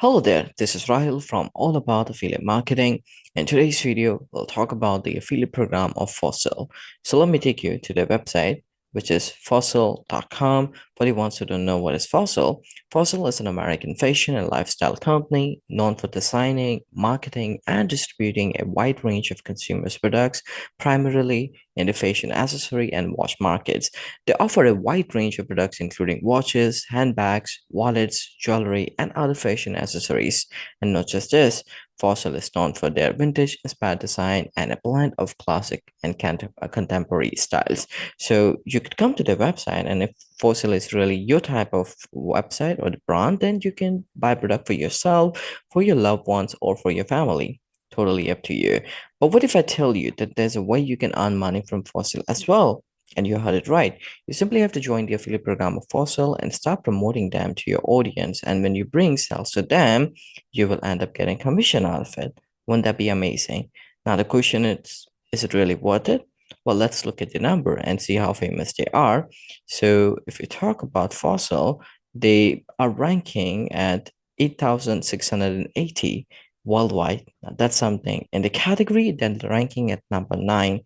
Hello there, this is Rahil from All About Affiliate Marketing. In today's video, we'll talk about the affiliate program of Fossil. So let me take you to their website, which is fossil.com. For the ones who don't know what is Fossil, Fossil is an American fashion and lifestyle company known for designing, marketing, and distributing a wide range of consumers' products, primarily in the fashion accessory and watch markets. They offer a wide range of products including watches, handbags, wallets, jewelry, and other fashion accessories. And not just this, Fossil is known for their vintage-inspired design and a blend of classic and contemporary styles. So you could come to their website, and if Fossil is really your type of website or the brand, then you can buy product for yourself, for your loved ones, or for your family. Totally up to you. But what if I tell you that there's a way you can earn money from Fossil as well? And you heard it right. You simply have to join the affiliate program of Fossil and start promoting them to your audience. And when you bring sales to them, you will end up getting commission out of it. Wouldn't that be amazing? Now, the question is it really worth it? Well, let's look at the number and see how famous they are. So, if you talk about Fossil, they are ranking at 8,680 worldwide. Now, that's something. In the category, then they're ranking at number 9,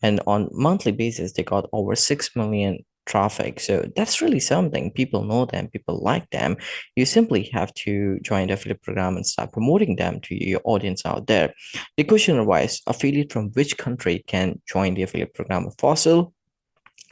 and on monthly basis they got over 6 million traffic. So that's really something. People know them, people like them. You simply have to join the affiliate program and start promoting them to your audience out there. The question arises, affiliate from which country can join the affiliate program of Fossil?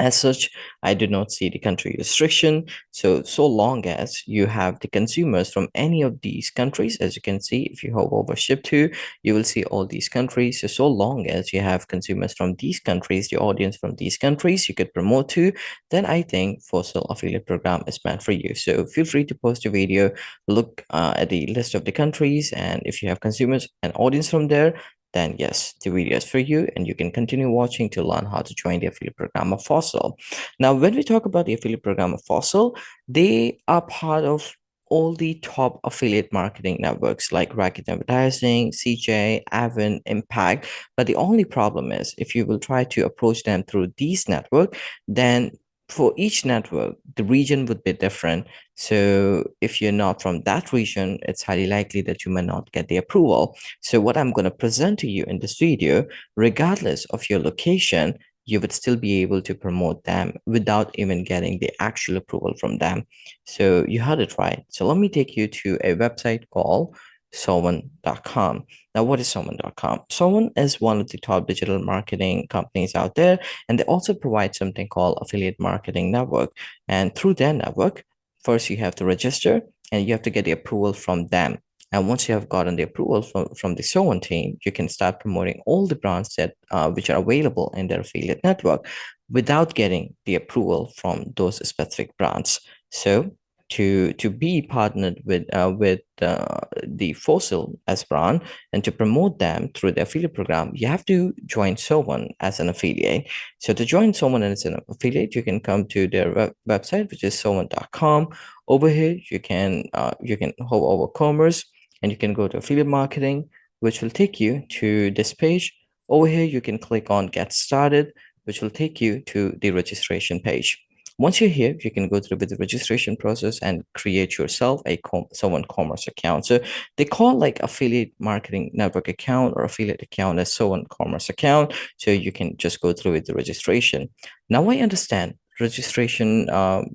As such, I do not see the country restriction. So long as you have the consumers from any of these countries, as you can see, if you hover over ship to, you will see all these countries. So long as you have consumers from these countries, the audience from these countries, you could promote to, then I think Fossil affiliate program is meant for you. So feel free to post a video, look at the list of the countries, and if you have consumers and audience from there, then yes, the video is for you, and you can continue watching to learn how to join the affiliate program of Fossil. Now, when we talk about the affiliate program of Fossil, they are part of all the top affiliate marketing networks like Racket Advertising, CJ, Avon, Impact. But the only problem is if you will try to approach them through these network, then for each network, the region would be different. So if you're not from that region, it's highly likely that you may not get the approval. So what I'm going to present to you in this video, regardless of your location, you would still be able to promote them without even getting the actual approval from them. So you heard it right. So let me take you to a website called Someone.com. Now, what is Someone.com? Someone is one of the top digital marketing companies out there, and they also provide something called affiliate marketing network. And through their network, first you have to register and you have to get the approval from them. And once you have gotten the approval from the Someone team, you can start promoting all the brands that which are available in their affiliate network without getting the approval from those specific brands. So to be partnered with the Fossil as brand and to promote them through the affiliate program, you have to join Someone as an affiliate. So to join Someone as an affiliate, you can come to their website, which is someone.com. Over here, you can hover over commerce and you can go to affiliate marketing, which will take you to this page. Over here, you can click on get started, which will take you to the registration page. Once you're here, you can go through with the registration process and create yourself a Someone Commerce account. So they call like affiliate marketing network account or affiliate account as Someone Commerce account. So you can just go through with the registration. Now I understand registration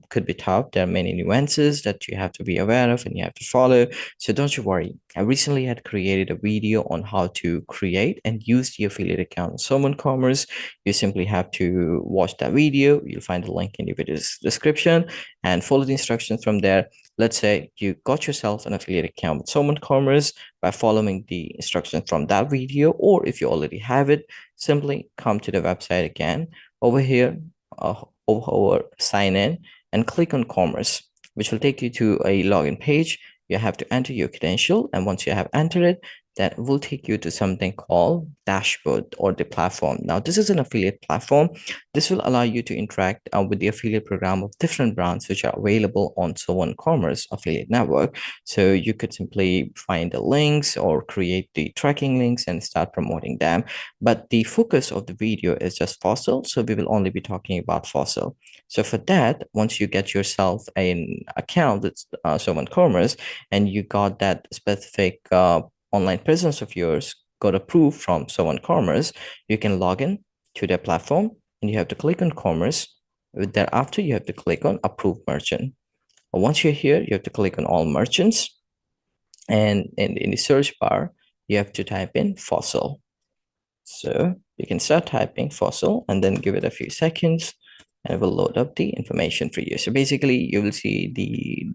could be tough. There are many nuances that you have to be aware of and you have to follow. So don't you worry. I recently had created a video on how to create and use the affiliate account of Someone Commerce. You simply have to watch that video. You'll find the link in the video description and follow the instructions from there. Let's say you got yourself an affiliate account with Someone Commerce by following the instructions from that video, or if you already have it, simply come to the website again. Over here, over sign in and click on commerce, which will take you to a login page. You have to enter your credential, and once you have entered it, that will take you to something called dashboard or the platform. Now, this is an affiliate platform. This will allow you to interact with the affiliate program of different brands which are available on So Commerce affiliate network. So you could simply find the links or create the tracking links and start promoting them. But the focus of the video is just Fossil. So we will only be talking about Fossil. So for that, once you get yourself an account that's So Commerce and you got that specific online presence of yours got approved from someone commerce, you can log in to their platform and you have to click on commerce. Thereafter, you have to click on approved merchant. Once you're here, you have to click on all merchants. And in the search bar, you have to type in fossil. So you can start typing fossil and then give it a few seconds and it will load up the information for you. So basically you will see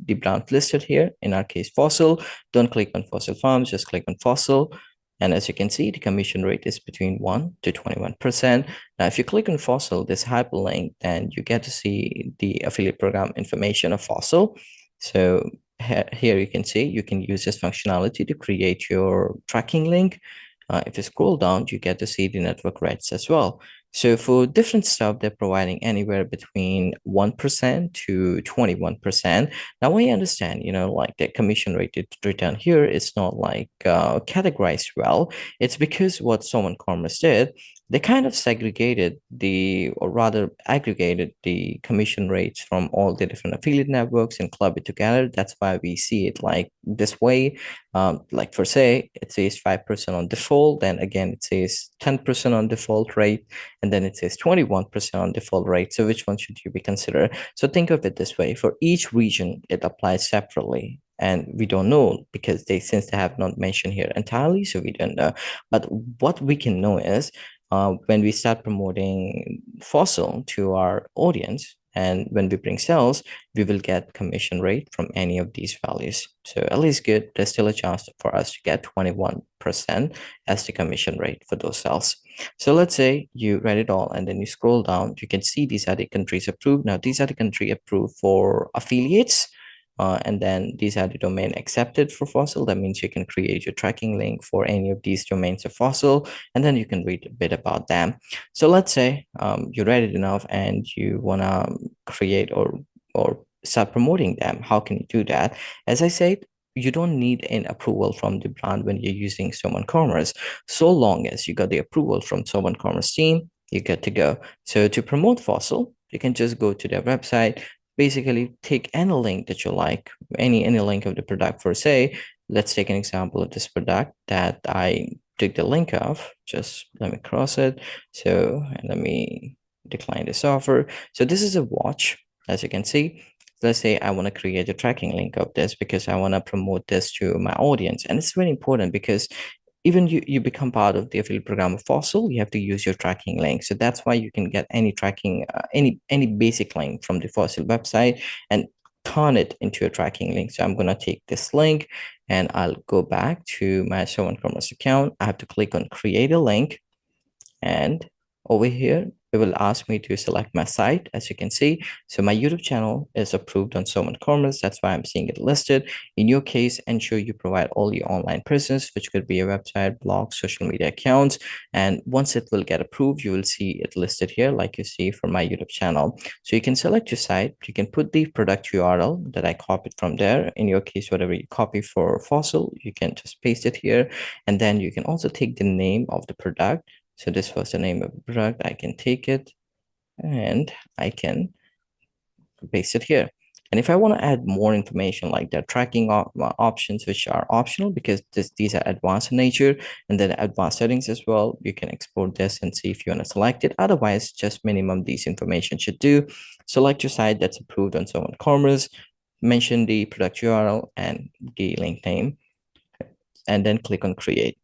the brand listed here, in our case fossil. Don't click on fossil farms, just click on fossil. And as you can see, the commission rate is between 1 to 21%. Now, if you click on fossil, this hyperlink, then you get to see the affiliate program information of fossil. So here you can see you can use this functionality to create your tracking link. If you scroll down, you get to see the network rates as well. So for different stuff, they're providing anywhere between 1% to 21%. Now, I understand, like the commission rate return here is not like categorized well. It's because what Someone Commerce did, they kind of segregated or rather aggregated the commission rates from all the different affiliate networks and club it together. That's why we see it like this way. Like for say, it says 5% on default, then again, it says 10% on default rate, and then it says 21% on default rate. So which one should you be consider? So think of it this way, for each region, it applies separately. And we don't know because since they have not mentioned here entirely, so we don't know. But what we can know is when we start promoting fossil to our audience, and when we bring sales, we will get commission rate from any of these values. So at least good, there's still a chance for us to get 21% as the commission rate for those sales. So let's say you read it all and then you scroll down, you can see these are the countries approved. Now, these are the country approved for affiliates. And then these are the domain accepted for fossil. That means you can create your tracking link for any of these domains of fossil, and then you can read a bit about them. So let's say you read it enough and you want to create or start promoting them. How can you do that? As I said, you don't need an approval from the brand when you're using Someone Commerce. So long as you got the approval from Someone Commerce team, you're good to go. So to promote fossil, you can just go to their website, basically take any link that you like, any link of the product. For say, let's take an example of this product that I took the link of. Just let me cross it. So let me decline this offer. So this is a watch, as you can see. Let's say I want to create a tracking link of this because I want to promote this to my audience. And it's very important because even you become part of the affiliate program of fossil, you have to use your tracking link. So that's why you can get any tracking any basic link from the fossil website and turn it into a tracking link. So I'm going to take this link and I'll go back to my Someone Commerce account. I have to click on create a link, and over here it will ask me to select my site, as you can see. So my YouTube channel is approved on Someone Commerce. That's why I'm seeing it listed. In your case, ensure you provide all your online presence, which could be a website, blog, social media accounts. And once it will get approved, you will see it listed here, like you see for my YouTube channel. So you can select your site. You can put the product URL that I copied from there. In your case, whatever you copy for fossil, you can just paste it here. And then you can also take the name of the product. So this was the name of the product. I can take it and I can paste it here. And if I want to add more information like the tracking options, which are optional because these are advanced in nature, and then advanced settings as well, you can export this and see if you want to select it. Otherwise, just minimum these information should do. Select your site that's approved on Someone Commerce, mention the product URL and the link name, and then click on create.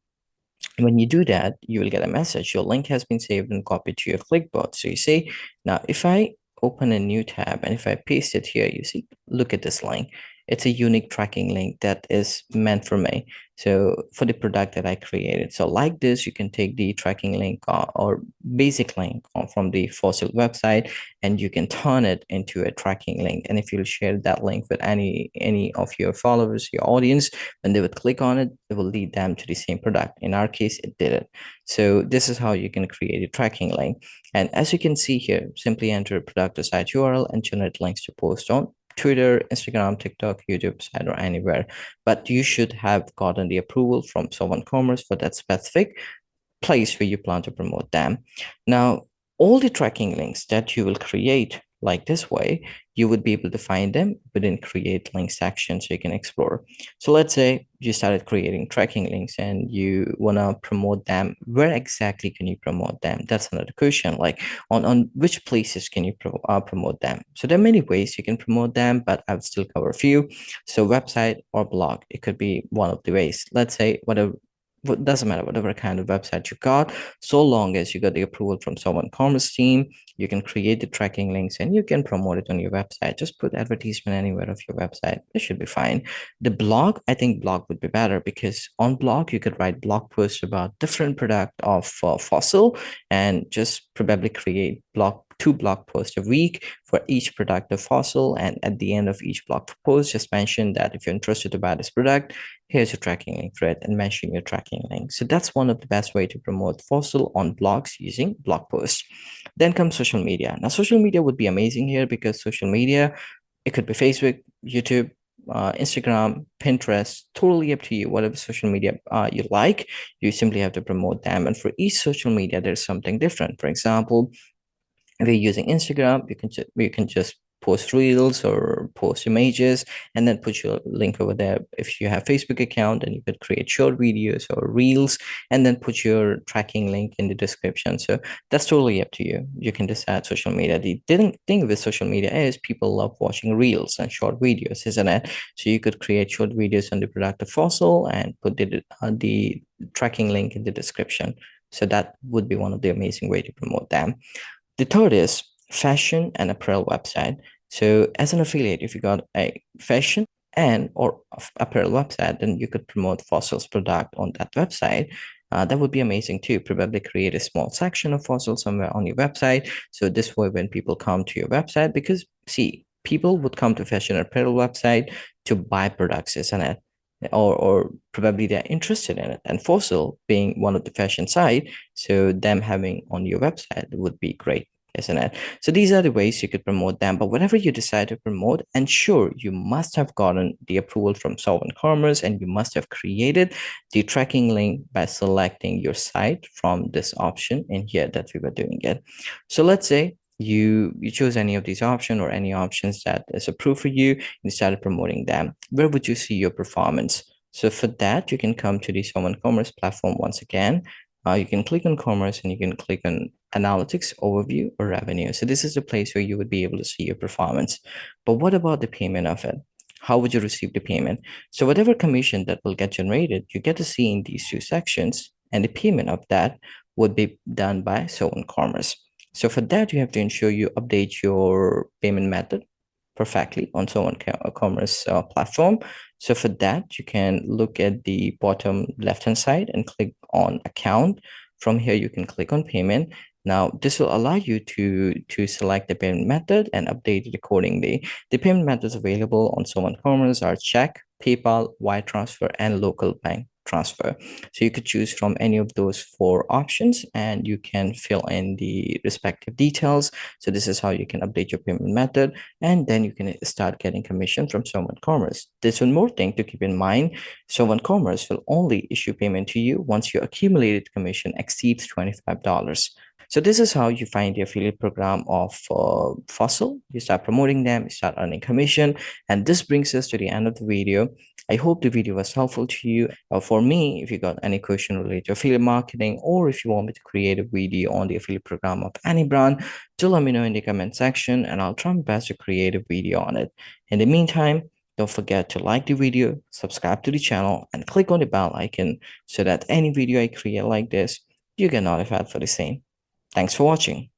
When you do that, you will get a message. Your link has been saved and copied to your clipboard. So you see, now if I open a new tab and if I paste it here, you see, look at this link. It's a unique tracking link that is meant for me. So for the product that I created. So like this, you can take the tracking link or basic link from the Fossil website, and you can turn it into a tracking link. And if you share that link with any of your followers, your audience, when they would click on it, it will lead them to the same product. In our case, it did it. So this is how you can create a tracking link. And as you can see here, simply enter product or site URL and generate links to post on Twitter, Instagram, TikTok, YouTube site, or anywhere. But you should have gotten the approval from Someone Commerce for that specific place where you plan to promote them. Now, all the tracking links that you will create like this way, you would be able to find them within create link section so you can explore. So let's say you started creating tracking links and you want to promote them. Where exactly can you promote them? That's another question. Like on which places can you promote them? So there are many ways you can promote them, but I would still cover a few. So website or blog, it could be one of the ways. Let's say whatever, what doesn't matter, whatever kind of website you got, so long as you got the approval from someone commerce team, you can create the tracking links and you can promote it on your website. Just put advertisement anywhere of your website. It should be fine. The blog, I think blog would be better because on blog, you could write blog posts about different product of Fossil and just probably create two blog posts a week for each product of Fossil. And at the end of each blog post, just mention that if you're interested to buy this product, here's your tracking link for it and mention your tracking link. So that's one of the best way to promote Fossil on blogs using blog posts. Then comes social media. Now, social media would be amazing here because social media, it could be Facebook, YouTube, Instagram, Pinterest, totally up to you. Whatever social media you like, you simply have to promote them. And for each social media, there's something different. For example, if you're using Instagram, you can just post reels or post images and then put your link over there. If you have Facebook account, then you could create short videos or reels and then put your tracking link in the description. So that's totally up to you. You can decide social media. The thing with social media is people love watching reels and short videos, isn't it? So you could create short videos on the product of Fossil and put the tracking link in the description. So that would be one of the amazing way to promote them. The third is fashion and apparel website. So as an affiliate, if you got a fashion and or apparel website, then you could promote Fossil's product on that website. That would be amazing too. Probably create a small section of Fossil somewhere on your website. So this way, when people come to your website, because see, people would come to fashion apparel website to buy products, isn't it? Or probably they're interested in it. And Fossil being one of the fashion site, so them having on your website would be great, isn't it? So these are the ways you could promote them. But whatever you decide to promote, ensure you must have gotten the approval from Solvent Commerce and you must have created the tracking link by selecting your site from this option in here that we were doing it. So let's say you choose any of these options or any options that is approved for you, you started promoting them. Where would you see your performance? So for that, you can come to the Someone Commerce platform once again. You can click on commerce and you can click on analytics, overview, or revenue. So this is the place where you would be able to see your performance. But what about the payment of it? How would you receive the payment? So whatever commission that will get generated, you get to see in these two sections, and the payment of that would be done by Someone Commerce. So for that, you have to ensure you update your payment method perfectly on Someone Commerce platform. So for that, you can look at the bottom left-hand side and click on account. From here, you can click on payment. Now, this will allow you to select the payment method and update it accordingly. The payment methods available on Someone Commerce are check, PayPal, wire transfer, and local bank transfer. So you could choose from any of those four options and you can fill in the respective details. So this is how you can update your payment method and then you can start getting commission from Someone Commerce. There's one more thing to keep in mind. Someone Commerce will only issue payment to you once your accumulated commission exceeds $25. So this is how you find the affiliate program of Fossil. You start promoting them, you start earning commission. And this brings us to the end of the video. I hope the video was helpful to you. For me, if you got any question related to affiliate marketing, or if you want me to create a video on the affiliate program of any brand, do let me know in the comment section and I'll try my best to create a video on it. In the meantime, don't forget to like the video, subscribe to the channel, and click on the bell icon so that any video I create like this, you get notified for the same. Thanks for watching.